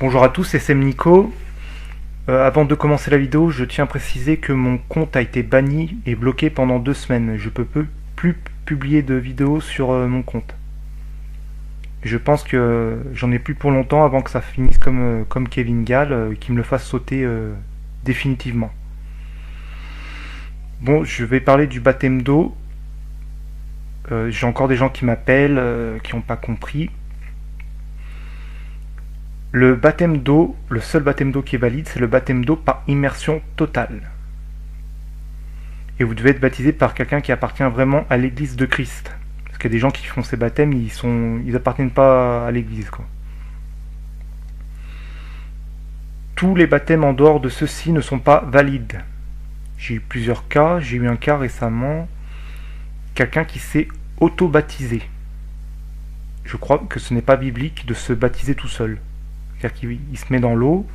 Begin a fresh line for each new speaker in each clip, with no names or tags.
Bonjour à tous, c'est Sem Nico. Avant de commencer la vidéo, je tiens à préciser que mon compte a été banni et bloqué pendant 2 semaines. Je peux plus publier de vidéos sur mon compte. Je pense que j'en ai plus pour longtemps avant que ça finisse comme Kevin Gall, qui me le fasse sauter définitivement. Bon, je vais parler du baptême d'eau. J'ai encore des gens qui m'appellent, qui n'ont pas compris. Le baptême d'eau, le seul baptême d'eau qui est valide, c'est le baptême d'eau par immersion totale. Et vous devez être baptisé par quelqu'un qui appartient vraiment à l'Église de Christ. Parce qu'il y a des gens qui font ces baptêmes, ils appartiennent pas à l'Église, quoi. Tous les baptêmes en dehors de ceux-ci ne sont pas valides. J'ai eu plusieurs cas, j'ai eu un cas récemment, quelqu'un qui s'est auto-baptisé. Je crois que ce n'est pas biblique de se baptiser tout seul. C'est-à-dire qu'il se met dans l'eau,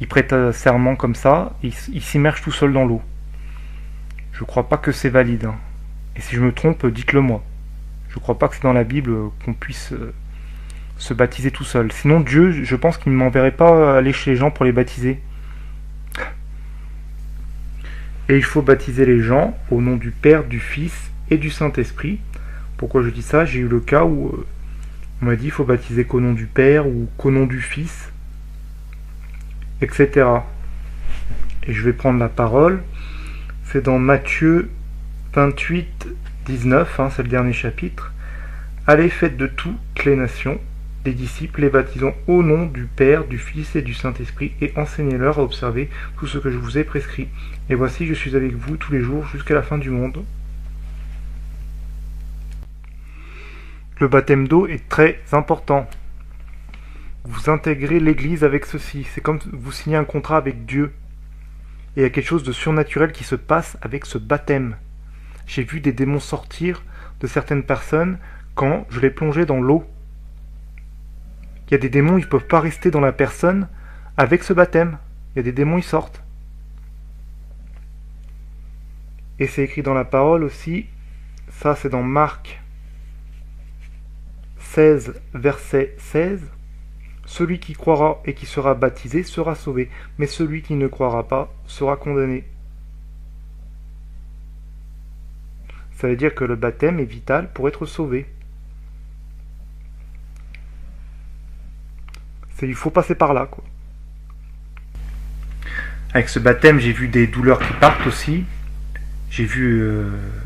il prête serment comme ça, il s'immerge tout seul dans l'eau. Je crois pas que c'est valide. Et si je me trompe, dites-le moi. Je crois pas que c'est dans la Bible qu'on puisse se baptiser tout seul. Sinon Dieu, je pense qu'il ne m'enverrait pas aller chez les gens pour les baptiser. Et il faut baptiser les gens au nom du Père, du Fils et du Saint-Esprit. Pourquoi je dis ça? J'ai eu le cas où on m'a dit qu'il faut baptiser qu'au nom du Père ou qu'au nom du Fils, etc. Et je vais prendre la parole. C'est dans Matthieu 28, 19, c'est le dernier chapitre. Allez, faites de toutes les nations des disciples, les baptisant au nom du Père, du Fils et du Saint-Esprit, et enseignez-leur à observer tout ce que je vous ai prescrit. Et voici, je suis avec vous tous les jours jusqu'à la fin du monde. Le baptême d'eau est très important. Vous intégrez l'Église avec ceci. C'est comme vous signez un contrat avec Dieu. Et il y a quelque chose de surnaturel qui se passe avec ce baptême. J'ai vu des démons sortir de certaines personnes quand je les plongeais dans l'eau. Il y a des démons, ils ne peuvent pas rester dans la personne avec ce baptême. Il y a des démons, ils sortent. Et c'est écrit dans la parole aussi. Ça, c'est dans Marc 16, verset 16. Celui qui croira et qui sera baptisé sera sauvé, mais celui qui ne croira pas sera condamné. Ça veut dire que le baptême est vital pour être sauvé. Il faut passer par là, quoi. Avec ce baptême, j'ai vu des douleurs qui partent aussi. J'ai vu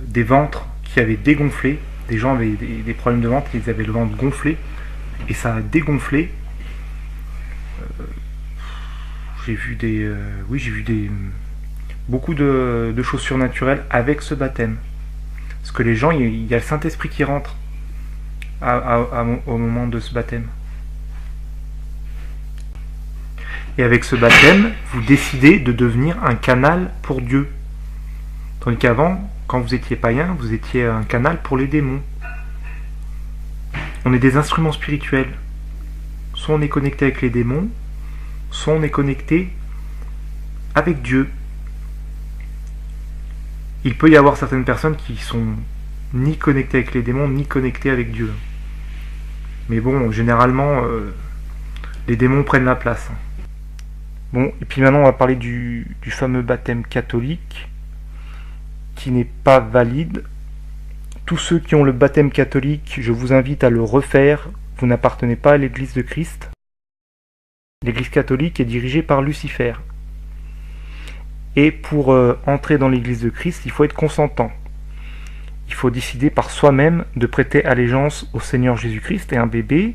des ventres qui avaient dégonflé. Des gens avaient des problèmes de ventre, ils avaient le ventre gonflé. Et ça a dégonflé. J'ai vu beaucoup de choses surnaturelles avec ce baptême. Parce que les gens, il y a le Saint-Esprit qui rentre au moment de ce baptême. Et avec ce baptême, vous décidez de devenir un canal pour Dieu. Tandis qu'avant, quand vous étiez païen, vous étiez un canal pour les démons. On est des instruments spirituels. Soit on est connecté avec les démons, soit on est connecté avec Dieu. Il peut y avoir certaines personnes qui sont ni connectées avec les démons, ni connectées avec Dieu. Mais bon, généralement, les démons prennent la place. Bon, et puis maintenant on va parler du fameux baptême catholique, qui n'est pas valide. Tous ceux qui ont le baptême catholique, je vous invite à le refaire. Vous n'appartenez pas à l'Église de Christ. L'Église catholique est dirigée par Lucifer. Et pour entrer dans l'Église de Christ, il faut être consentant. Il faut décider par soi-même de prêter allégeance au Seigneur Jésus-Christ. Et un bébé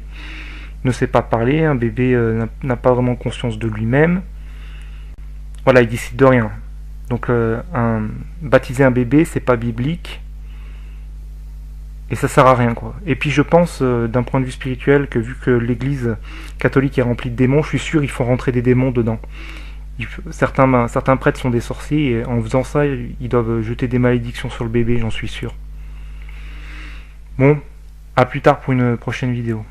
ne sait pas parler, un bébé n'a pas vraiment conscience de lui-même. Voilà, il décide de rien. Donc baptiser un bébé, c'est pas biblique. Et ça sert à rien, quoi. Et puis je pense, d'un point de vue spirituel, que vu que l'église catholique est remplie de démons, je suis sûr qu'ils font rentrer des démons dedans. Certains prêtres sont des sorciers, et en faisant ça, ils doivent jeter des malédictions sur le bébé, j'en suis sûr. Bon, à plus tard pour une prochaine vidéo.